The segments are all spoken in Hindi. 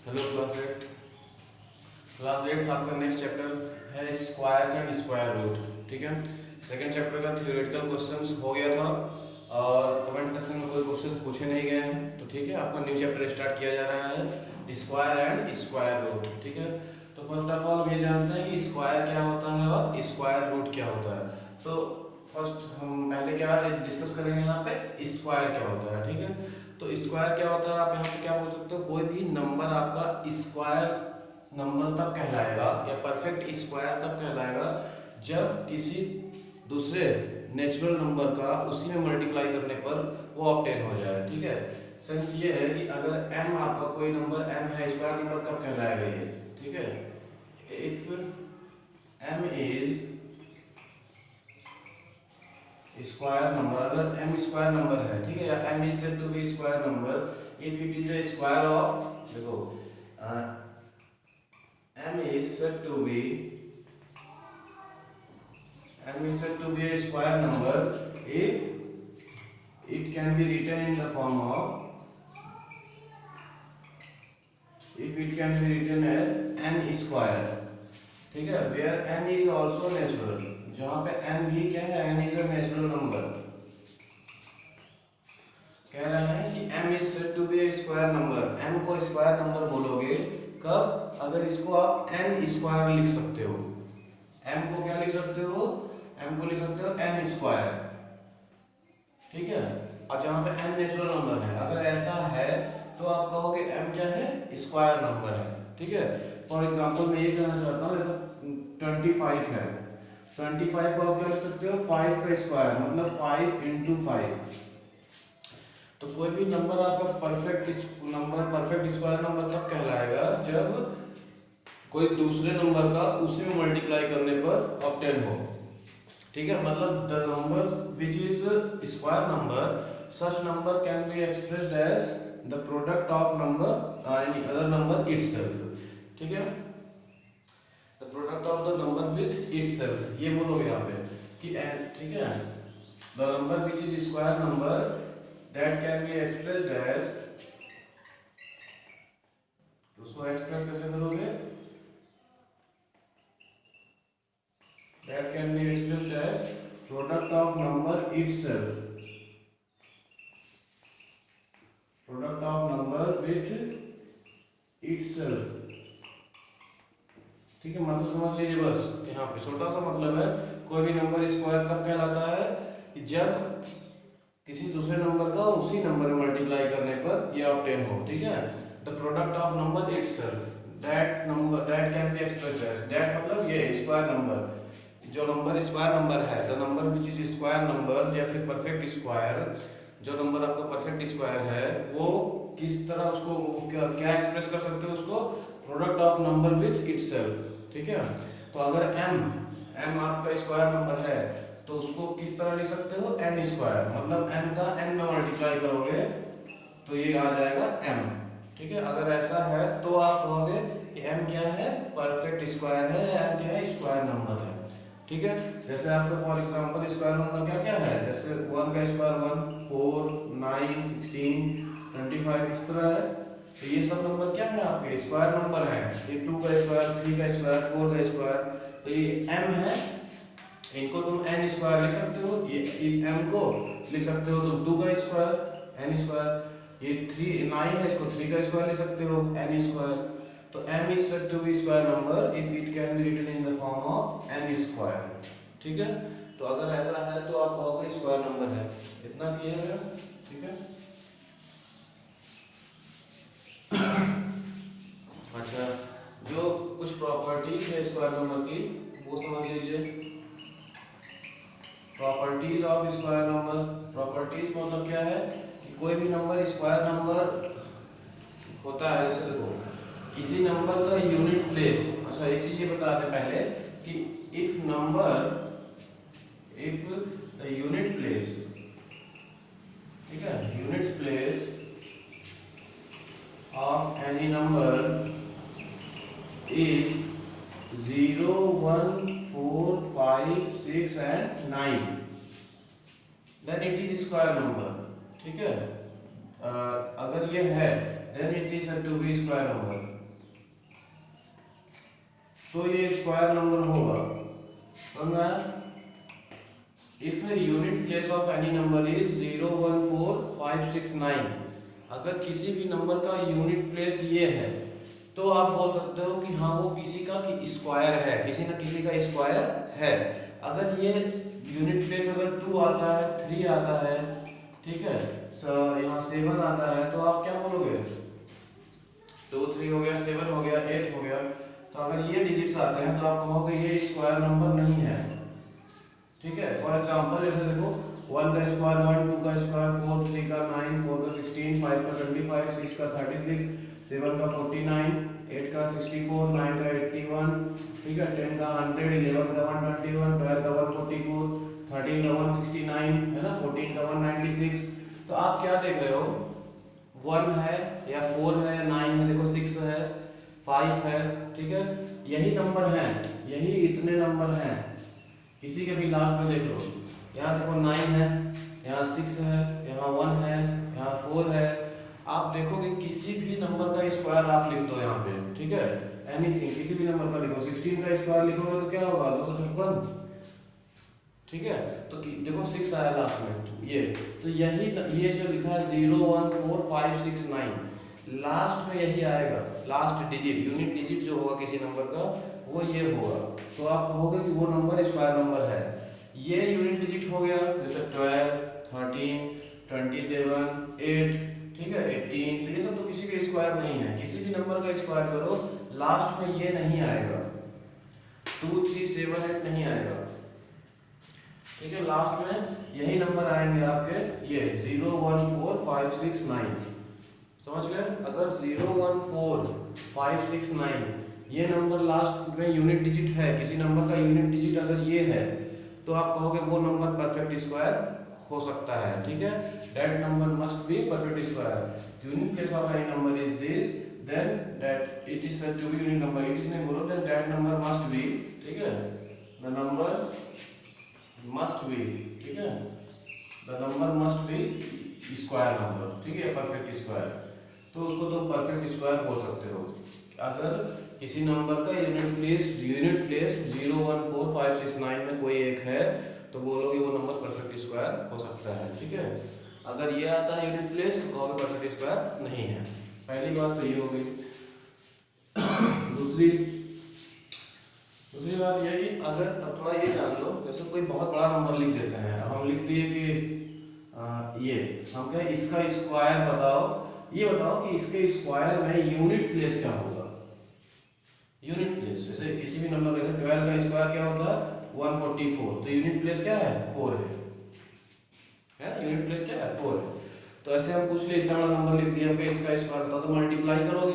हेलो क्लास एट आपका नेक्स्ट चैप्टर है स्क्वायर्स एंड स्क्वायर रूट। ठीक है, सेकंड चैप्टर का थ्योरेटिकल क्वेश्चंस हो गया था और कमेंट सेक्शन में कोई क्वेश्चंस पूछे नहीं गए हैं, तो ठीक है आपका न्यू चैप्टर स्टार्ट किया जा रहा है स्क्वायर एंड स्क्वायर रूट। ठीक है, तो फर्स्ट ऑफ ऑल हम ये जानते हैं कि स्क्वायर क्या होता है और स्क्वायर रूट क्या होता है। तो फर्स्ट हम पहले क्या डिस्कस करेंगे यहाँ पे स्क्वायर क्या होता है। ठीक है, तो स्क्वायर क्या होता है, आप यहाँ पे क्या बोल सकते हो, कोई भी नंबर आपका स्क्वायर नंबर तब कहलाएगा या परफेक्ट स्क्वायर तब कहलाएगा जब किसी दूसरे नेचुरल नंबर का उसी में मल्टीप्लाई करने पर वो ऑब्टेन हो जाए। ठीक है, सेंस ये है कि अगर m आपका कोई नंबर m है, स्क्वायर नंबर कब कहलाएगा ये। ठीक है, if m is square number, अगर m स्क्वायर नंबर है, ठीक है, या m is said to be square number if it is a square of, देखो m is said to be a square number if it can be written in the form of, if it can be written as n square। ठीक है, where n is also natural, जहां पे n भी क्या है, n is a natural number। कह रहे हैं कि m is said to be a square number, m को स्क्वायर नंबर बोलोगे कब, अगर इसको आप n स्क्वायर लिख सकते हो। m को क्या लिख सकते हो, m को लिख सकते हो n स्क्वायर। ठीक है, और जहां पे n नेचुरल नंबर है, अगर ऐसा है तो आप कहोगे m क्या है, स्क्वायर नंबर है। ठीक है, फॉर एग्जांपल मैं ये कहना चाहता हूँ जैसे 25 है, 25 को आप क्या लिख सकते हो, 5 का स्क्वायर मतलब 5 into 5। तो कोई भी नंबर आपका परफेक्ट स्क्वायर नंबर कब कहलाएगा जब कोई दूसरे नंबर का उसी में मल्टीप्लाई करने पर ऑब्टेन हो। ठीक है, मतलब the number which is square number, such number can be expressed as the product of number any other number itself. ठीक है, the product of the number with itself, ये बोलोगे यहाँ पे कि ठीक है, the number which is square number that can be expressed as, उसको एक्सप्रेस कैसे करोगे, that can be expressed as product of number itself, product of number with itself। ठीक है, मतलब समझ लीजिए, बस यहाँ पे छोटा सा मतलब है, कोई भी नंबर स्क्वायर कब कहलाता है कि जब किसी दूसरे नंबर का उसी नंबर में मल्टीप्लाई करने पर यह ऑब्टेन हो। ठीक है, the product of number itself, that number that can be expressed as, that मतलब ये स्क्वायर नंबर, जो नंबर स्क्वायर नंबर है, the number which is square number या फिर परफेक्ट स्क्वायर, जो नंबर आपका परफेक्ट स्क्वायर है वो किस तरह उसको क्या एक्सप्रेस कर सकते हो, उसको product of number with itself. ठीक है, तो अगर m आपका स्क्वायर नंबर है तो उसको किस तरह लिख सकते हो, n स्क्वायर, मतलब n का n में मल्टीप्लाई करोगे तो ये आ जाएगा m। ठीक है, अगर ऐसा है तो आप कहोगे कि m क्या है, परफेक्ट स्क्वायर है या m क्या है, स्क्वायर नंबर है। ठीक है, जैसे आपका फॉर एग्जांपल स्क्वायर नंबर क्या क्या है, जैसे 1 का स्क्वायर 1, 4, 9, 16, 25 इस तरह है, तो ये सब नंबर क्या है, आपके स्क्वायर नंबर है। ये 2 का स्क्वायर, 3 का स्क्वायर, 4 का स्क्वायर, तो ये m है, इनको तुम n स्क्वायर लिख सकते हो, ये इस m को लिख सकते हो तुम 2 का स्क्वायर n स्क्वायर, ये 9 है, इसको 3 का स्क्वायर लिख सकते हो n स्क्वायर। तो m is said to be square number if it can be written in the form of n square। ठीक है, तो अगर ऐसा है तो आप कहोगे स्क्वायर नंबर है। इतना क्लियर है? ठीक है, अच्छा, जो कुछ प्रॉपर्टीज है स्क्वायर नंबर की वो समझ लीजिए। Properties of square number, properties मतलब क्या है कि कोई भी नंबर स्क्वायर नंबर होता है, जैसे देखो किसी नंबर का यूनिट प्लेस। अच्छा, एक चीज ये बता दें पहले कि इफ द यूनिट प्लेस, ठीक है, units place of any number is 0, 1, 4, 5, 6 and 9, then it is square number. ठीक है, अगर ये है then it is said to be square number. तो ये स्क्वायर नंबर होगा, समझा? If a unit place of any number is 0, 1, 4, 5, 6, 9, अगर किसी भी नंबर का यूनिट प्लेस ये है तो आप बोल सकते हो कि हाँ वो किसी का स्क्वायर है, किसी ना किसी का स्क्वायर है। अगर ये यूनिट प्लेस अगर 2 आता है, 3 आता है, ठीक है, यहाँ 7 आता है, तो आप क्या बोलोगे? 2, 3 हो गया, 7 हो गया, 8 हो गया। तो अगर ये डिजिट्स आते हैं तो आप कहोगे ये स्क्वायर नंबर नहीं है, ठीक है। फॉर एग्जांपल ऐसे देखो, 1 का स्क्वायर 1, 2 का स्क्वायर 4, 3 का 9, 4 का 16, 5 का 25, 6 का 36, 7 का 49, 8 का 64, 9 का 81, ठीक है, 10 का 100, 11 का 121, 12 का 144, 13 का 169 है ना, 14 का 196। तो आप क्या देख रहे हो? 1 है या 4 है, 9 है, देखो 6 है, 5 है, ठीक है, यही नंबर है, यही इतने नंबर हैं। किसी के भी लास्ट में देख लो, यहाँ देखो 9 है, यहाँ 6 है, यहाँ 1 है, यहाँ 4 है। आप देखोगे किसी भी नंबर का स्क्वायर आप लिख दो यहाँ पे, ठीक है, एनीथिंग, किसी भी नंबर का लिखो। 16 का स्क्वायर लिखोगे तो क्या होगा? 256, ठीक है। तो देखो 6 आया लास्ट में, ये तो यही ये जो लिखा है 0, 1, 4, 5, 6, 9, लास्ट में यही आएगा। लास्ट डिजिट, यूनिट डिजिट जो होगा किसी नंबर का वो ये होगा। तो आप कहोगे कि वो नंबर स्क्वायर नंबर है। ये यूनिट डिजिट हो गया, जैसे 12, 13, 27, 8, ठीक है, 18, तो ये सब तो किसी का स्क्वायर नहीं है। किसी भी नंबर का स्क्वायर करो, लास्ट में ये नहीं आएगा, 2, 3, 7, 8 नहीं आएगा, ठीक है। लास्ट में यही नंबर आएंगे आपके, ये 0, 1, 4, 5, 6, 9, समझ गए? अगर 0, 1, 4, 5, 6, 9 ये नंबर लास्ट में यूनिट डिजिट है, किसी नंबर का यूनिट डिजिट अगर ये है, तो आप कहोगे वो नंबर परफेक्ट स्क्वायर हो सकता है, ठीक है। That number must be perfect square. Unit place of any number is this, then that it is said to be unit number. It is नहीं बोलो, then that number must be, ठीक है, द नंबर मस्ट बी, ठीक है, the number must be square number, ठीक है, परफेक्ट स्क्वायर। तो उसको तुम परफेक्ट स्क्वायर बोल सकते हो अगर किसी नंबर का यूनिट प्लेस 0, 1, 4, 5, 6, 9 में कोई एक है, तो बोलोगे वो नंबर परफेक्ट स्क्वायर हो सकता है, ठीक है। अगर ये आता है यूनिट प्लेस तो कहोगे परफेक्ट स्क्वायर नहीं है। पहली बात तो ये हो गई। दूसरी बात यह कि अगर अब थोड़ा ये जान लो, जैसे कोई बहुत बड़ा नंबर लिख देते हैं, हम लिख दिए कि ये हम कहें इसका स्क्वायर बताओ, ये बताओ कि इसके स्क्वायर में यूनिट प्लेस क्या होगा। यूनिट प्लेस जैसे किसी भी नंबर, जैसे 12 का स्क्वायर क्या होता है? 144, तो यूनिट प्लेस क्या है? 4 है, यूनिट प्लेस क्या है? 4 है। तो ऐसे हम पूछ ले, इतना बड़ा नंबर लिख दिया कि इसका स्क्वायर बताओ, तो मल्टीप्लाई करोगे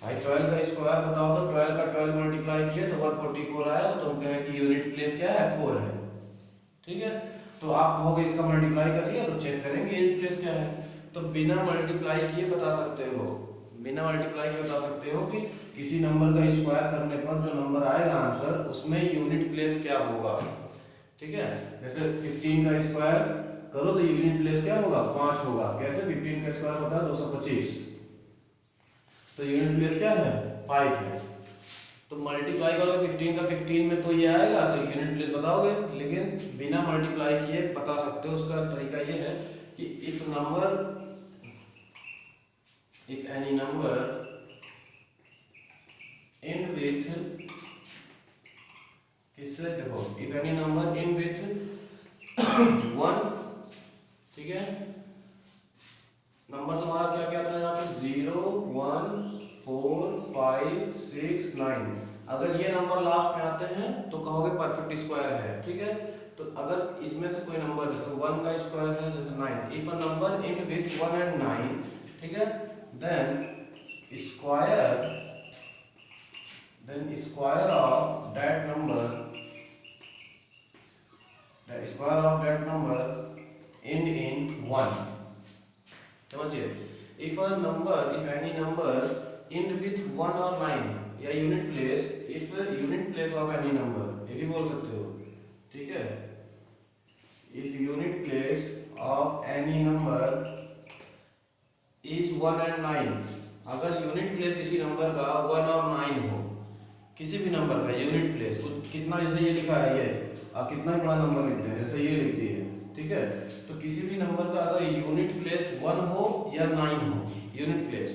भाई। 12 का स्क्वायर बताओ, तो 12 का 12 मल्टीप्लाई किया तो 144 आया, तो तुम कहे कि यूनिट प्लेस क्या है? 4 है, ठीक है। तो आप कहोगे इसका मल्टीप्लाई करिए, तो चेक करेंगे यूनिट प्लेस क्या है। तो बिना मल्टीप्लाई किए बता सकते हो, बिना मल्टीप्लाई किए बता सकते हो कि किसी नंबर का स्क्वायर करने पर जो नंबर आएगा आंसर, उसमें यूनिट प्लेस क्या होगा, ठीक है। जैसे 15 का स्क्वायर करो तो यूनिट प्लेस क्या होगा? 5 होगा। कैसे? 15 का स्क्वायर होता है 225, तो यूनिट प्लेस क्या है? 5 है। तो मल्टीप्लाई करोगे 15 का 15 में तो ये आएगा, तो यूनिट प्लेस बताओगे। लेकिन बिना मल्टीप्लाई किए बता सकते हो। उसका तरीका ये है कि if any number in with, किससे देखो, if any number in with 1, ठीक है, नंबर तुम्हारा क्या क्या था यहाँ पे? 0, 1, 4, 5, 6, 9। अगर ये नंबर लास्ट में आते हैं तो कहोगे परफेक्ट स्क्वायर है, ठीक है। तो अगर इसमें से कोई नंबर, जैसे 1 का स्क्वायर है जैसे 9, if a number in with 1 and 9, ठीक है, then square of that number, the square of that number end in 1, समझिए। if any number end with 1 or 9 या unit place, if unit place of any number, ये भी बोल सकते हो, ठीक है। if unit place of any number is 1 and 9, अगर यूनिट प्लेस किसी नंबर का 1 और 9 हो, किसी भी नंबर का यूनिट प्लेस, तो कितना, जैसे ये लिखा है, ये कितना ही बड़ा नंबर लिखते हैं, जैसे ये लिखती है, ठीक है। तो किसी भी नंबर का अगर यूनिट प्लेस 1 हो या 9 हो, यूनिट प्लेस,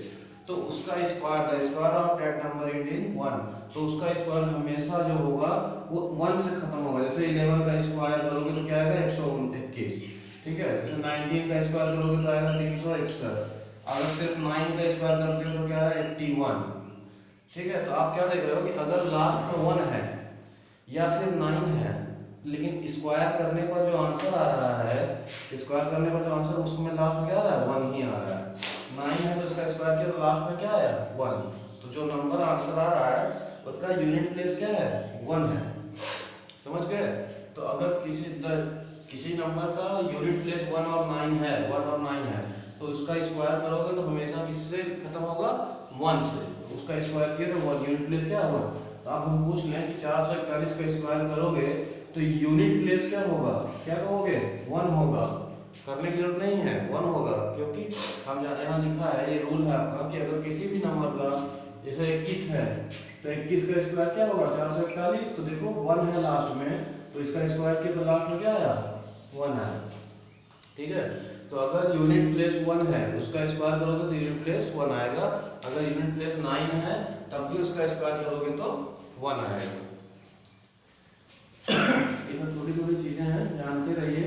तो उसका square, the square of that number in 1, तो उसका स्क्वायर हमेशा जो होगा वो 1 से खत्म होगा। जैसे 11 का स्क्वायर करोगे तो क्या आएगा 121, ठीक है। जैसे 19 का स्क्वायर करोगे तो आएगा 361, अगर सिर्फ 9 का स्क्वायर करते हो तो क्या आ रहा है 81, ठीक है। तो आप क्या देख रहे हो कि अगर लास्ट में 1 है या फिर 9 है, लेकिन स्क्वायर करने पर जो आंसर आ रहा है, स्क्वायर करने पर जो आंसर, उसमें लास्ट में क्या आ रहा है 1 ही आ रहा है। 9 है तो इसका स्क्वायर किया तो लास्ट में क्या आया 1, तो जो नंबर आंसर आ रहा है उसका यूनिट प्लेस क्या है 1 है, समझ गए। तो अगर किसी नंबर का यूनिट प्लेस 1 और 9 है, 1 और 9 है, तो उसका स्क्वायर करोगे तो हमेशा किससे खत्म होगा 1 से, तो उसका स्क्वायर किया तो 1, यूनिट प्लेस क्या होगा। तो आप हम पूछ लें कि 441 का स्क्वायर करोगे तो यूनिट प्लेस क्या होगा, क्या कहोगे 1 होगा, करने की जरूरत नहीं है 1 होगा, क्योंकि हम यहाँ लिखा है, ये रूल है आपका कि अगर किसी भी नंबर का, जैसे 21 है तो 21 का स्क्वायर क्या होगा 441, तो देखो 1 है लास्ट में, तो इसका स्क्वायर किया तो लास्ट में क्या आया 1 आया, ठीक है। तो अगर यूनिट प्लेस 1 है उसका स्क्वायर करोगे तो यूनिट प्लेस 1 आएगा, अगर यूनिट प्लेस 9 है तब भी उसका स्क्वायर करोगे तो 1 आएगा। ये सब छोटी छोटी चीजें हैं, जानते रहिए,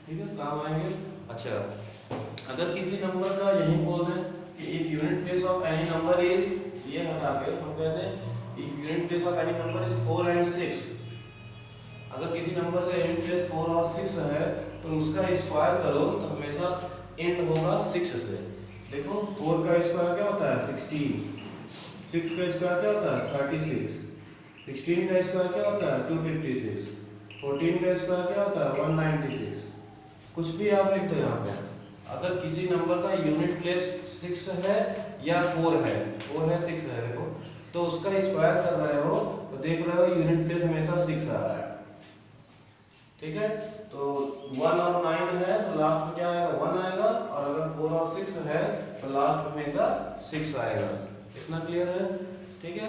ठीक है, काम आएंगे। अच्छा, अगर किसी नंबर का यही बोल दें कि if unit place of any number is, ये हटा के हम कहते हैं if unit place of any number is 4 and 6, अगर किसी नंबर का यूनिट प्लेस 4 और 6 है तो उसका स्क्वायर करो तो हमेशा एंड होगा 6 से। देखो 4 का स्क्वायर क्या होता है 16, 6 का स्क्वायर क्या होता है 36, 16 का स्क्वायर क्या होता है 256, 14 का स्क्वायर क्या होता है 196, कुछ भी आप लिख दो यहाँ पे। अगर किसी नंबर का यूनिट प्लेस 6 है या 4 है, 6 है, देखो तो उसका स्क्वायर कर रहे हो तो देख रहे हो यूनिट प्लेस हमेशा 6 आ रहा है, ठीक है। तो 1 और 9 है तो लास्ट में क्या आएगा 1 आएगा, और अगर 4 और 6 है तो लास्ट में हमेशा 6 आएगा। इतना क्लियर है, ठीक है।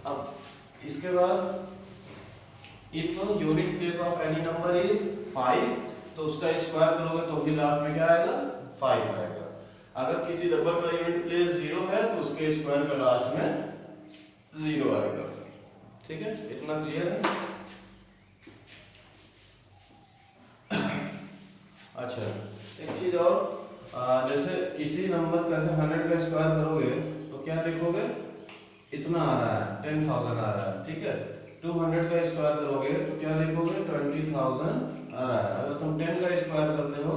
अब इसके बाद if unit place of any number is 5, तो उसका स्क्वायर करोगे तो भी लास्ट में क्या आएगा 5 आएगा। अगर किसी नंबर का यूनिट प्लेस 0 है तो उसके स्क्वायर का लास्ट में 0 आएगा, ठीक है। इतना क्लियर है। अच्छा, एक चीज और, जैसे किसी नंबर का 100 का स्क्वायर करोगे तो क्या लिखोगे, इतना आ रहा है 10,000 आ रहा है, ठीक है। 200 का स्क्वायर करोगे तो क्या लिखोगे 20,000 आ रहा है। अगर तुम 10 का स्क्वायर करते हो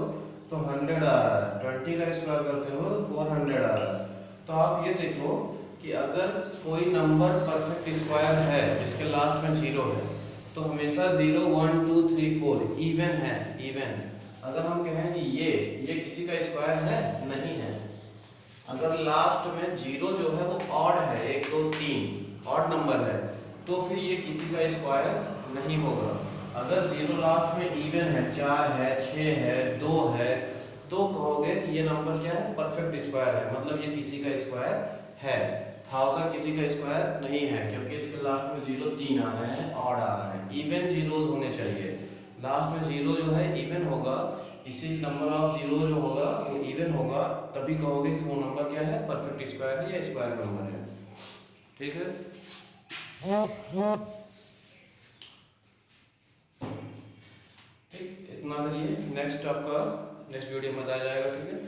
तो 100 आ रहा है, 20 का स्क्वायर करते हो तो 400 आ रहा है। तो आप ये देखो कि अगर कोई नंबर परफेक्ट स्क्वायर है जिसके लास्ट में 0 है तो हमेशा 0 1 2 3 4 इवन है, इवन। अगर हम कहें कि ये किसी का स्क्वायर है, नहीं है। अगर लास्ट में 0 जो है वो ऑड है, 1 2 3 ऑड नंबर है, तो फिर ये किसी का स्क्वायर नहीं होगा। अगर 0 लास्ट में इवन है, 4 है, 6 है, 2 है, तो कहोगे कि ये नंबर क्या है परफेक्ट स्क्वायर है, मतलब ये किसी का स्क्वायर है। 1000 किसी का स्क्वायर नहीं है क्योंकि इसके लास्ट में 0 3 आ रहे हैं, ऑड आ रहे हैं, इवन जीरोस होने चाहिए। लास्ट में 0 जो है इवन होगा, इसी नंबर ऑफ 0 जो होगा वो इवन होगा, तभी कहोगे कि वो नंबर क्या है परफेक्ट स्क्वायर है या स्क्वायर नंबर है, ठीक है। ठीक, इतना करिए, नेक्स्ट आपका नेक्स्ट वीडियो में बताया जाएगा, ठीक है।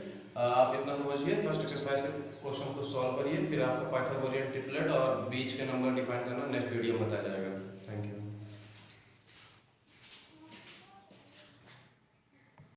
आप इतना समझिए, फर्स्ट एक्सरसाइज के क्वेश्चन को सॉल्व करिए, फिर आपको पाइथागोरियन ट्रिपलेट और बीच के नंबर डिफाइन करना नेक्स्ट वीडियो में बताया जाएगा। Thank you.